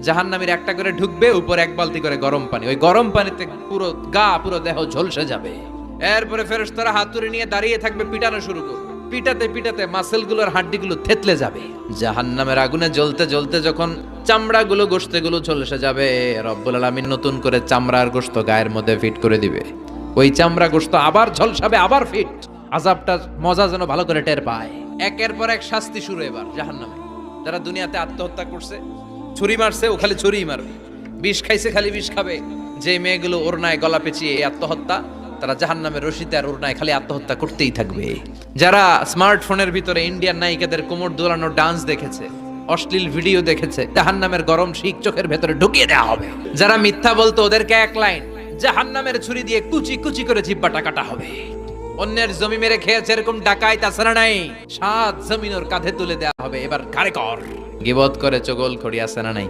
জাহান্নামীর একটা করে ঢুকবে, উপর এক বালতি করে গরম পানি, ওই গরম পানিতে পুরো গা পুরো দেহ ঝলসে যাবে। এরপরে ফেরেশতারা হাতুড়ি নিয়ে দাঁড়িয়ে থাকবে, পিটানো শুরু করবে। পিটাতে পিটাতে মাসেলগুলোর হাড্ডিগুলো থেতলে যাবে। জাহান্নামের আগুনে জ্বলতে জ্বলতে যখন চামড়াগুলো গোশতগুলো ঝলসে যাবে, রব্বুল আলামিন নতুন করে চামড়ার গোশত গায়ের মধ্যে ফিট করে দিবে। ওই চামড়া গোশত আবার ঝলসাবে, আবার ফিট। আযাবটা মজা যেন ভালো করে টের পায়। একের পর এক শাস্তি শুরু এবার জাহান্নামে। যারা দুনিয়াতে আত্মহত্যা করছে, ছুরি মারছে, ও খালি ছুরিই মারবে। বিষ খাইছে, খালি বিষ খাবে। যে মেয়েগুলো ওড়নায় গলা পেঁচিয়ে এই আত্মহত্যা, তারা জাহান্নামের রশিতে আর ওড়নায় খালি আত্মহত্যা করতেই থাকবে। যারা স্মার্টফোনের ভিতরে ইন্ডিয়ান নায়িকাদের কোমর দোলানো ডান্স দেখেছে, অশ্লীল ভিডিও দেখেছে, জাহান্নামের গরম শিক চোখের ভেতরে ঢুকিয়ে দেওয়া হবে। যারা মিথ্যা বলতো, ওদেরকে এক লাইন জাহান্নামের ছুরি দিয়ে কুচি কুচি করে জিহ্বাটা কাটা হবে। অন্যের জমি মেরে খেয়েছে এরকম ডাকাইত আসরা নাই, 7 জমিন ওর কাঁধে তুলে দেওয়া হবে। এবার কারে কর, গিবত করে চগল খড়ি আছে না নাই?